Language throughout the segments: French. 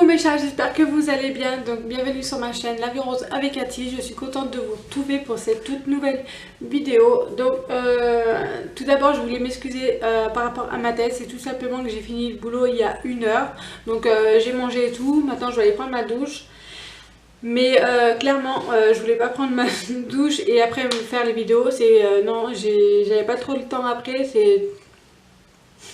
mes chers, j'espère que vous allez bien. Donc bienvenue sur ma chaîne La Vie Rose avec Cathy. Je suis contente de vous retrouver pour cette toute nouvelle vidéo. Donc tout d'abord je voulais m'excuser par rapport à ma tête. C'est tout simplement que j'ai fini le boulot il y a 1 heure. Donc j'ai mangé et tout, maintenant je vais aller prendre ma douche. Mais clairement je voulais pas prendre ma douche et après me faire les vidéos. C'est non, j'avais pas trop le temps après.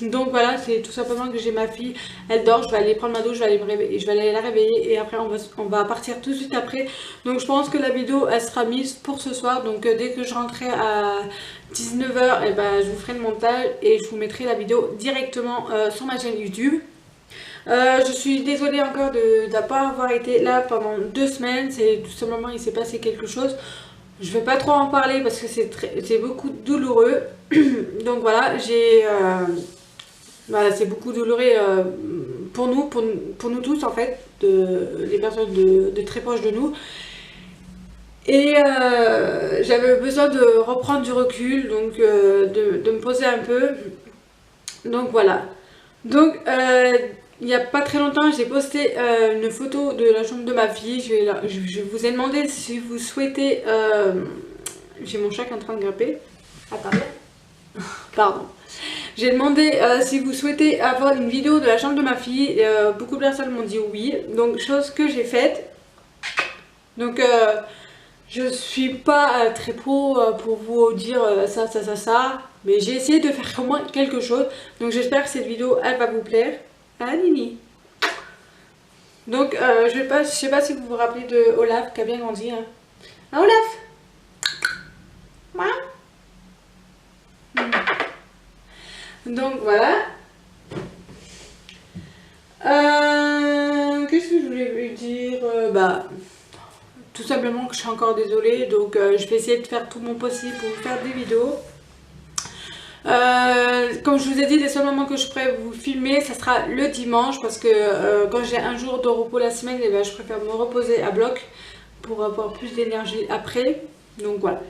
Donc voilà, c'est tout simplement que j'ai ma fille, elle dort, je vais aller prendre ma douche, je vais aller me réveiller, je vais aller la réveiller et après on va partir tout de suite après. Donc je pense que la vidéo elle sera mise pour ce soir. Donc dès que je rentrerai à 19 h, et ben, je vous ferai le montage et je vous mettrai la vidéo directement sur ma chaîne YouTube. Je suis désolée encore de ne pas avoir été là pendant 2 semaines, c'est tout simplement il s'est passé quelque chose. Je vais pas trop en parler parce que c'est beaucoup douloureux. Donc voilà, voilà, c'est beaucoup douloureux pour nous tous en fait, les personnes de très proches de nous. Et j'avais besoin de reprendre du recul, donc de me poser un peu. Donc voilà. Donc il n'y a pas très longtemps, j'ai posté une photo de la chambre de ma fille. Je vous ai demandé si vous souhaitez... j'ai mon chat qui est en train de grimper. Attendez. Pardon. J'ai demandé si vous souhaitez avoir une vidéo de la chambre de ma fille. Beaucoup de personnes m'ont dit oui. Donc chose que j'ai faite. Donc je suis pas très pro pour vous dire ça. Mais j'ai essayé de faire au moins quelque chose. Donc j'espère que cette vidéo elle va vous plaire. Ah Nini. Donc je sais pas si vous vous rappelez de Olaf qui a bien grandi. Hein. Ah Olaf. Donc voilà. Qu'est-ce que je voulais lui dire? Bah, tout simplement que je suis encore désolée. Donc je vais essayer de faire tout mon possible pour vous faire des vidéos. Comme je vous ai dit, les seuls moments que je pourrais vous filmer, ça sera le dimanche. Parce que quand j'ai un jour de repos la semaine, et ben, je préfère me reposer à bloc pour avoir plus d'énergie après. Donc voilà.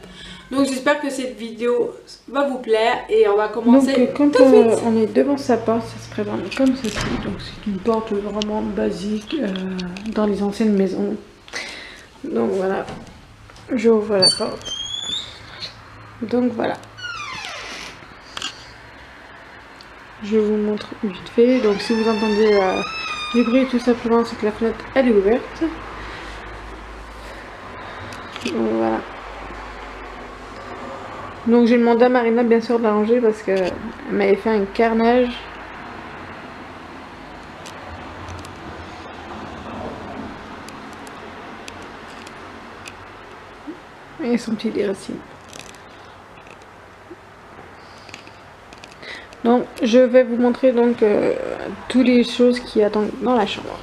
Donc j'espère que cette vidéo va vous plaire et on va commencer. Donc quand on est devant sa porte, ça se présente comme ceci. Donc c'est une porte vraiment basique dans les anciennes maisons. Donc voilà, j'ouvre la porte. Donc voilà. Je vous montre vite fait. Donc si vous entendez du bruit, tout simplement c'est que la fenêtre elle est ouverte. Donc voilà. Donc j'ai demandé à Marina bien sûr de la ranger parce qu'elle m'avait fait un carnage. Et son petit déracine. Donc je vais vous montrer donc toutes les choses qu'il y a dans la chambre.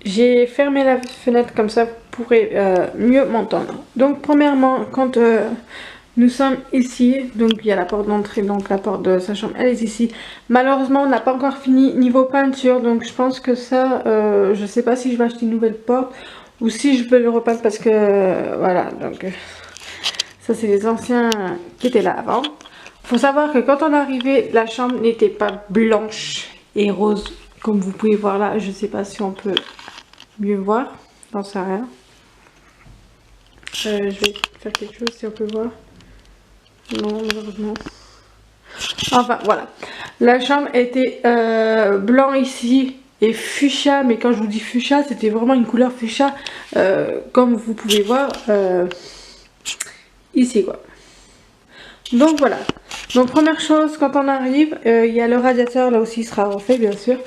J'ai fermé la fenêtre comme ça vous pourrez mieux m'entendre. Donc premièrement quand nous sommes ici, donc il y a la porte d'entrée, donc la porte de sa chambre, elle est ici. Malheureusement, on n'a pas encore fini niveau peinture, donc je pense que ça, je sais pas si je vais acheter une nouvelle porte ou si je veux le repeindre parce que, voilà, donc ça c'est les anciens qui étaient là avant. Faut savoir que quand on est arrivé, la chambre n'était pas blanche et rose, comme vous pouvez voir là. Je sais pas si on peut mieux voir, j'en sais rien. Je vais faire quelque chose si on peut voir. Non, malheureusement. Enfin, voilà. La chambre était blanc ici et fuchsia. Mais quand je vous dis fuchsia, c'était vraiment une couleur fuchsia. Comme vous pouvez voir ici, quoi. Donc, voilà. Donc, première chose, quand on arrive, il y a le radiateur. Là aussi, il sera refait, bien sûr.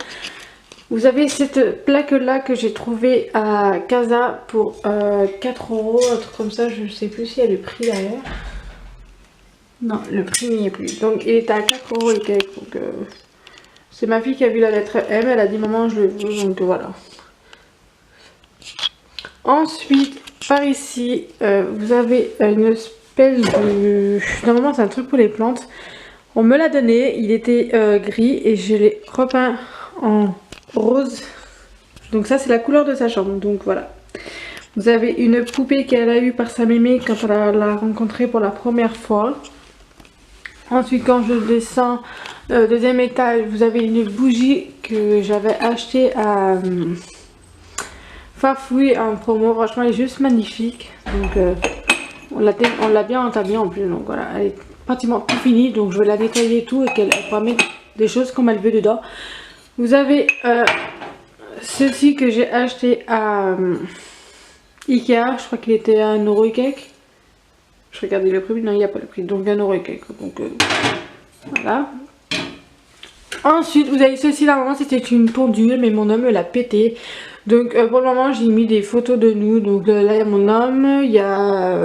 Vous avez cette plaque-là que j'ai trouvée à Casa pour 4 €. Un truc comme ça. Je ne sais plus s'il y a le prix derrière. Non, le prix n'y est plus. Donc il était à 4 € et quelques. Donc c'est ma fille qui a vu la lettre M. Elle a dit maman je le veux. Donc voilà. Ensuite, par ici, vous avez une espèce de... Normalement c'est un truc pour les plantes. On me l'a donné. Il était gris et je l'ai repeint en rose. Donc ça c'est la couleur de sa chambre. Donc voilà. Vous avez une poupée qu'elle a eue par sa mémé quand elle l'a rencontrée pour la première fois. Ensuite, quand je descends au deuxième étage, vous avez une bougie que j'avais achetée à Farfouille en promo, franchement elle est juste magnifique. Donc on l'a bien entamée en plus, donc voilà, elle est pratiquement tout finie. Donc je vais la nettoyer et tout et qu'elle pourra mettre des choses comme elle veut dedans. Vous avez ceci que j'ai acheté à Ikea, je crois qu'il était à 1€ et quelques. Je regardais le prix, non il n'y a pas le prix, donc 1€ et quelques. Donc voilà. Ensuite vous avez ceci, là c'était une pendule mais mon homme l'a pété. Donc pour le moment j'ai mis des photos de nous. Donc là il y a mon homme, il y a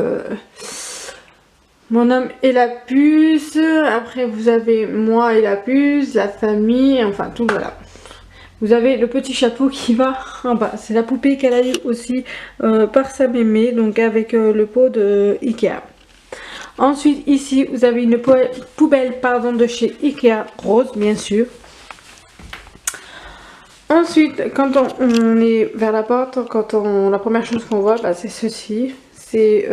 mon homme et la puce. Après vous avez moi et la puce, la famille, enfin tout voilà. Vous avez le petit chapeau qui va en bas. C'est la poupée qu'elle a eu aussi par sa mémé. Donc avec le pot de Ikea. Ensuite ici vous avez une poubelle pardon, de chez Ikea rose bien sûr. Ensuite quand on est vers la porte, la première chose qu'on voit bah, c'est ceci. C'est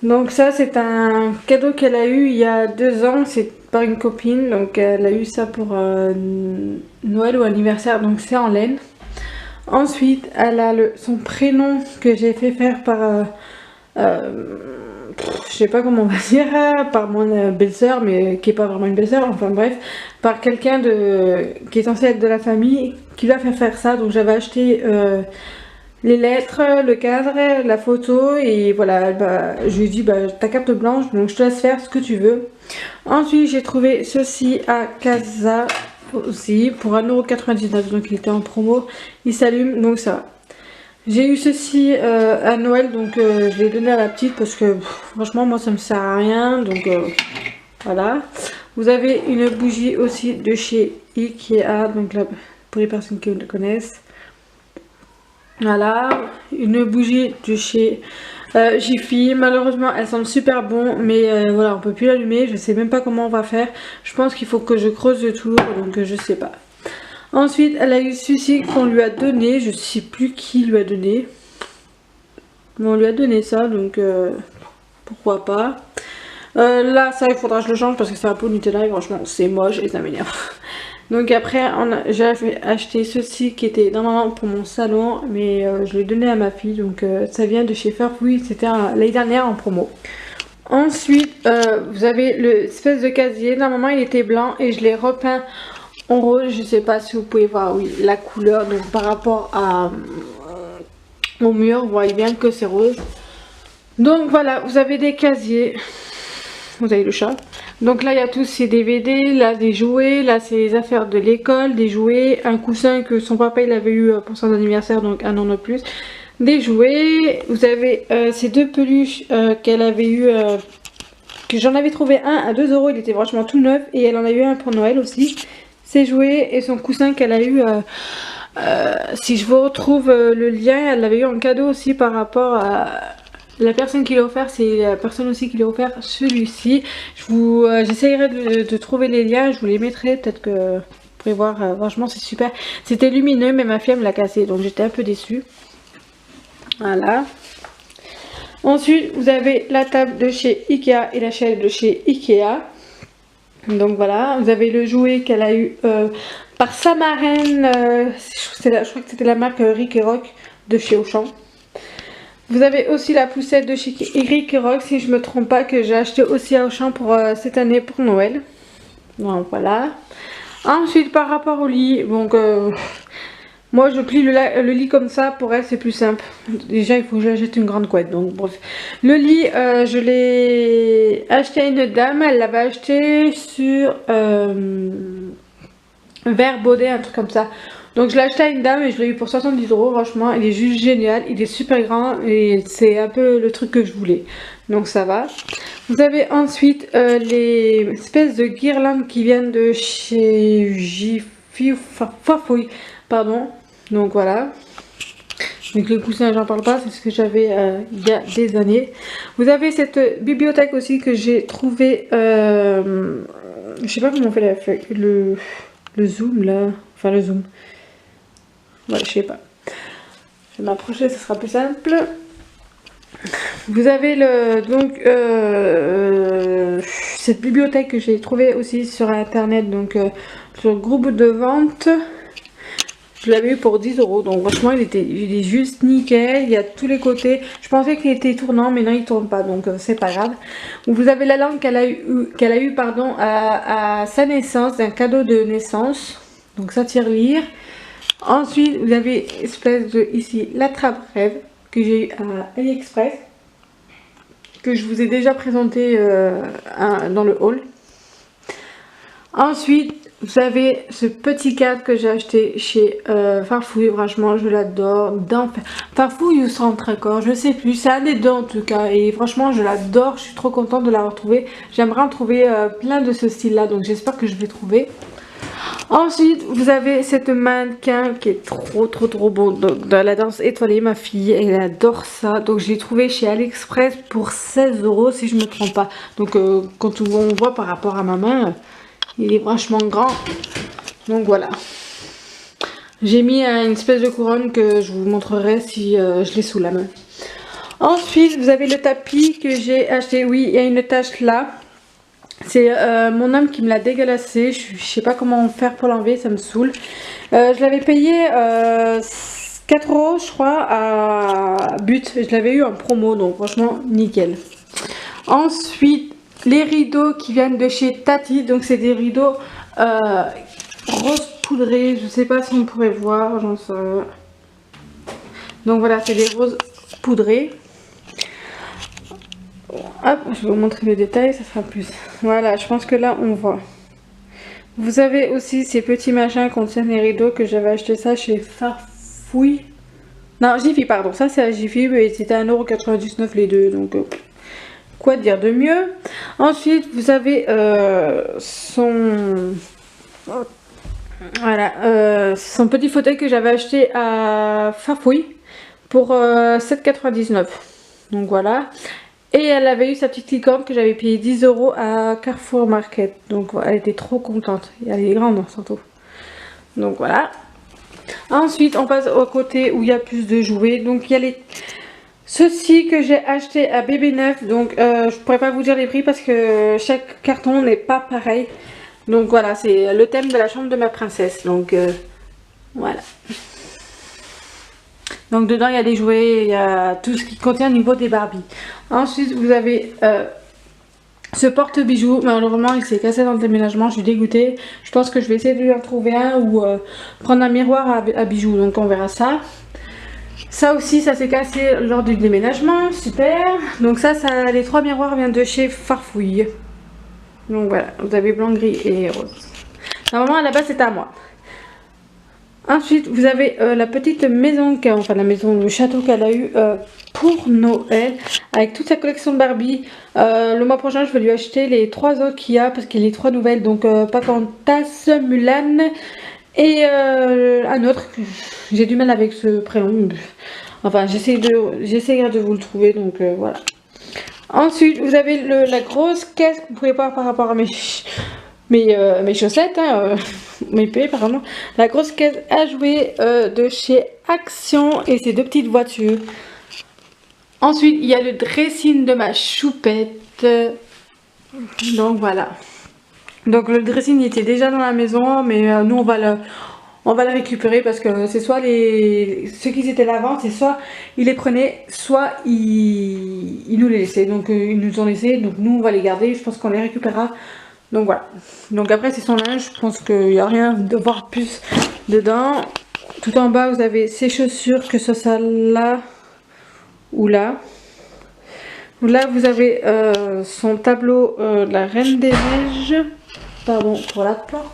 donc ça c'est un cadeau qu'elle a eu il y a 2 ans. C'est par une copine. Donc elle a eu ça pour Noël ou anniversaire. Donc c'est en laine. Ensuite elle a son prénom que j'ai fait faire par je sais pas comment on va dire, par mon belle-sœur, mais qui est pas vraiment une belle-sœur, enfin bref, par quelqu'un qui est censé être de la famille, qui va faire ça. Donc j'avais acheté les lettres, le cadre, la photo, et voilà, je lui ai dit bah, ta carte blanche, donc je te laisse faire ce que tu veux. Ensuite j'ai trouvé ceci à Casa aussi pour 1,99€, donc il était en promo, il s'allume, donc ça va. J'ai eu ceci à Noël, donc je l'ai donné à la petite parce que franchement moi ça me sert à rien, donc voilà. Vous avez une bougie aussi de chez Ikea, donc là pour les personnes qui le connaissent. Voilà, une bougie de chez Jiffy. Malheureusement elle sent super bon, mais voilà on peut plus l'allumer, je sais même pas comment on va faire. Je pense qu'il faut que je creuse le tour, donc je sais pas. Ensuite, elle a eu celui qu'on lui a donné. Je sais plus qui lui a donné. Mais on lui a donné ça, donc pourquoi pas. Là, ça, il faudra que je le change parce que c'est un pot Nutella et franchement, c'est moche et ça m'énerve. Donc après, j'ai acheté ceci qui était normalement pour mon salon, mais je l'ai donné à ma fille. Donc ça vient de chez Farfouille, c'était l'année dernière en promo. Ensuite, vous avez l'espèce de casier. Normalement, il était blanc et je l'ai repeint en rose. Je sais pas si vous pouvez voir, oui, la couleur. Donc par rapport au mur, vous voyez bien que c'est rose. Donc voilà, vous avez des casiers. Vous avez le chat. Donc là il y a tous ces DVD, là des jouets, là c'est les affaires de l'école, des jouets, un coussin que son papa il avait eu pour son anniversaire, donc 1 an de plus. Des jouets, vous avez ces 2 peluches qu'elle avait eu, que j'en avais trouvé un à 2€, il était franchement tout neuf, et elle en a eu un pour Noël aussi. Ses jouets et son coussin qu'elle a eu, si je vous retrouve le lien, elle l'avait eu en cadeau aussi par rapport à la personne qui l'a offert, c'est la personne aussi qui l'a offert celui-ci. J'essayerai de trouver les liens, je vous les mettrai, peut-être que vous pourrez voir, franchement c'est super. C'était lumineux mais ma fille me l'a cassé, donc j'étais un peu déçue. Voilà. Ensuite vous avez la table de chez Ikea et la chaise de chez Ikea. Donc voilà, vous avez le jouet qu'elle a eu par sa marraine, je crois que c'était la marque Rick et Rock de chez Auchan. Vous avez aussi la poussette de chez Rick et Rock, si je me trompe pas, que j'ai acheté aussi à Auchan pour cette année pour Noël. Donc voilà. Ensuite par rapport au lit, donc moi je plie le lit comme ça, pour elle c'est plus simple. Déjà il faut que j'achète une grande couette, donc bref. Le lit je l'ai acheté à une dame, elle l'avait acheté sur Vert Baudet, un truc comme ça. Donc je l'ai acheté à une dame et je l'ai eu pour 70€, franchement il est juste génial, il est super grand et c'est un peu le truc que je voulais. Donc ça va. Vous avez ensuite les espèces de guirlandes qui viennent de chez Jiffy, Farfouille, pardon. Donc voilà. Donc le coussin j'en parle pas, c'est ce que j'avais il y a des années. Vous avez cette bibliothèque aussi que j'ai trouvé, je sais pas comment on fait le zoom là, enfin le zoom. Ouais, je sais pas. Je vais m'approcher, ce sera plus simple. Vous avez cette bibliothèque que j'ai trouvée aussi sur internet, donc sur le groupe de vente. Je l'avais eu pour 10 €. Donc franchement il est juste nickel. Il y a tous les côtés. Je pensais qu'il était tournant mais non il tourne pas. Donc c'est pas grave. Vous avez la lampe qu'elle a eu pardon, à sa naissance. Un cadeau de naissance. Donc ça tire-lire. Ensuite vous avez espèce de ici la trappe rêve que j'ai eu à AliExpress. Que je vous ai déjà présenté dans le haul. Ensuite vous avez ce petit cadre que j'ai acheté chez Farfouille. Franchement je l'adore. Farfouille ou Centre-Accord, je sais plus, c'est un des deux en tout cas. Et franchement je l'adore, je suis trop contente de la retrouver. J'aimerais en trouver plein de ce style là, donc j'espère que je vais trouver. Ensuite vous avez cette mannequin qui est trop beau, donc dans la danse étoilée. Ma fille elle adore ça, donc je l'ai trouvé chez AliExpress pour 16 € si je me trompe pas. Donc quand on voit par rapport à ma main, il est vachement grand. Donc voilà, j'ai mis une espèce de couronne que je vous montrerai si je l'ai sous la main. Ensuite vous avez le tapis que j'ai acheté. Oui, il y a une tache là. C'est mon homme qui me l'a dégueulassé. Je sais pas comment faire pour l'enlever, ça me saoule. Je l'avais payé 4 € je crois à But. Je l'avais eu en promo, donc franchement nickel. Ensuite les rideaux qui viennent de chez Tati. Donc c'est des rideaux rose poudrés. Je sais pas si on pourrait voir, j'en sais rien. Donc voilà, c'est des roses poudrés. Hop, je vais vous montrer le détail, ça sera plus. Voilà, je pense que là on voit. Vous avez aussi ces petits machins qui contiennent les rideaux que j'avais acheté ça chez Farfouille. Non, Jiffy, pardon. Ça c'est à Jiffy, mais c'était 1,99 € les deux. Donc, quoi dire de mieux. Ensuite, vous avez son petit fauteuil que j'avais acheté à Farfouille pour 7,99 €. Donc voilà. Et elle avait eu sa petite licorne que j'avais payé 10 € à Carrefour Market. Donc elle était trop contente. Et elle est grande surtout. Donc voilà. Ensuite on passe au côté où il y a plus de jouets. Donc il y a ceux-ci que j'ai acheté à BB9. Donc je pourrais pas vous dire les prix parce que chaque carton n'est pas pareil. Donc voilà, c'est le thème de la chambre de ma princesse. Donc voilà. Donc dedans il y a des jouets, il y a tout ce qui contient au niveau des Barbie. Ensuite vous avez ce porte-bijoux. Malheureusement il s'est cassé dans le déménagement, je suis dégoûtée. Je pense que je vais essayer de lui en trouver un ou prendre un miroir à bijoux. Donc on verra ça. Ça aussi ça s'est cassé lors du déménagement, super. Donc ça les 3 miroirs viennent de chez Farfouille. Donc voilà, vous avez blanc, gris et rose. Normalement à la base c'était à moi. Ensuite, vous avez la petite maison, le château qu'elle a eu pour Noël, avec toute sa collection de Barbie. Le mois prochain, je vais lui acheter les 3 autres qu'il y a, parce qu'il y a les 3 nouvelles. Donc, Pocahontas, Mulan et un autre. J'ai du mal avec ce prénom. Enfin, j'essaierai de vous le trouver, donc voilà. Ensuite, vous avez la grosse caisse que vous pouvez voir par rapport à mes chaussettes, mes pieds pardon. La grosse caisse à jouer de chez Action et ces 2 petites voitures. Ensuite il y a le dressing de ma choupette. Donc voilà. Donc le dressing il était déjà dans la maison, mais nous on va le récupérer parce que c'est soit ceux qui étaient là avant, c'est soit ils les prenaient, soit ils nous les laissaient. Donc ils nous ont laissé, donc nous on va les garder. Je pense qu'on les récupérera. Donc voilà. Donc après c'est son linge, je pense qu'il n'y a rien de voir plus dedans. Tout en bas vous avez ses chaussures, que ce soit là ou là. Là vous avez son tableau de la Reine des Neiges. Pardon pour la porte.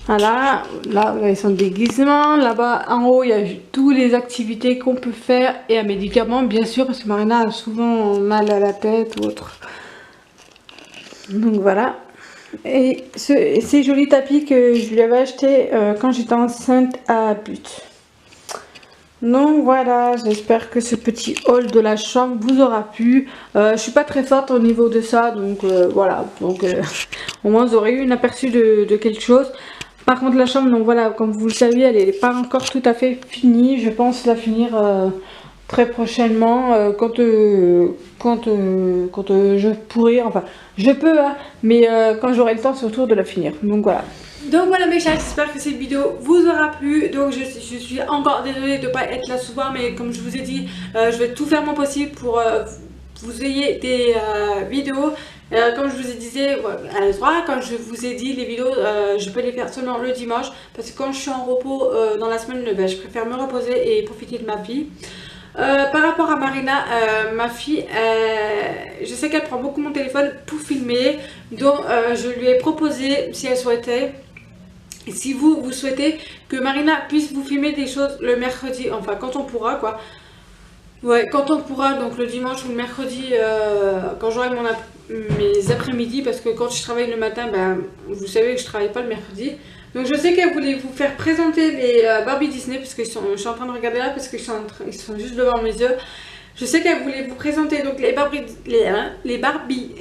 Voilà, là vous avez son déguisement. Là-bas en haut il y a toutes les activités qu'on peut faire. Et un médicament bien sûr, parce que Marina a souvent mal à la tête ou autre. Donc voilà. Et ces jolis tapis que je lui avais acheté quand j'étais enceinte à But. Donc voilà, j'espère que ce petit haul de la chambre vous aura plu. Je suis pas très forte au niveau de ça, donc voilà. Donc au moins vous aurez eu un aperçu de quelque chose. Par contre la chambre, donc voilà, comme vous le savez, elle n'est pas encore tout à fait finie. Je pense la finir très prochainement quand je pourrai, enfin je peux hein, mais quand j'aurai le temps surtout de la finir. Donc voilà. Donc voilà mes chers, j'espère que cette vidéo vous aura plu. Donc je suis encore désolée de ne pas être là souvent, mais comme je vous ai dit, je vais tout faire mon possible pour vous ayez des vidéos. Comme je vous ai dit à la soirée, quand je vous ai dit les vidéos, je peux les faire seulement le dimanche parce que quand je suis en repos dans la semaine, ben, je préfère me reposer et profiter de ma fille. Par rapport à Marina, ma fille, je sais qu'elle prend beaucoup mon téléphone pour filmer, donc je lui ai proposé, si elle souhaitait, si vous souhaitez que Marina puisse vous filmer des choses le mercredi, enfin quand on pourra quoi. Ouais, quand on pourra, donc le dimanche ou le mercredi, quand j'aurai mes après-midi, parce que quand je travaille le matin, ben, vous savez que je travaille pas le mercredi. Donc je sais qu'elle voulait vous faire présenter les Barbie Disney, parce que je suis en train de regarder là, parce qu'ils sont juste devant mes yeux. Je sais qu'elle voulait vous présenter donc les Barbie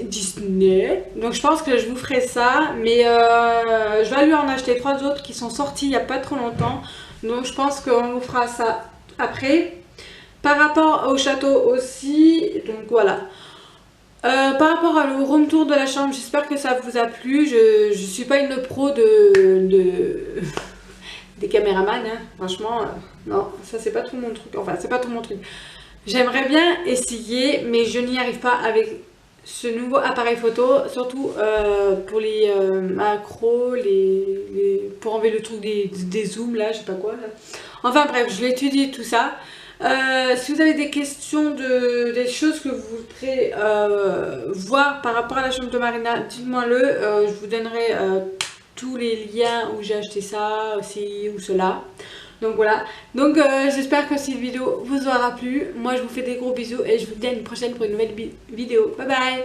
Disney. Donc je pense que je vous ferai ça, mais je vais lui en acheter 3 autres qui sont sortis il n'y a pas trop longtemps. Donc je pense qu'on vous fera ça après. Par rapport au château aussi, donc voilà. Par rapport au room tour de la chambre, j'espère que ça vous a plu. Je suis pas une pro des caméramans, hein. Franchement, non, ça c'est pas trop mon truc. Enfin, c'est pas trop mon truc. J'aimerais bien essayer, mais je n'y arrive pas avec ce nouveau appareil photo, surtout pour les macros, pour enlever le truc des zooms là, je sais pas quoi là. Enfin bref, je vais étudier tout ça. Si vous avez des questions des choses que vous voudrez voir par rapport à la chambre de Marina, dites-moi le. Je vous donnerai tous les liens où j'ai acheté ça, aussi ou cela. Donc voilà. Donc j'espère que cette vidéo vous aura plu. Moi je vous fais des gros bisous et je vous dis à une prochaine pour une nouvelle vidéo. Bye bye.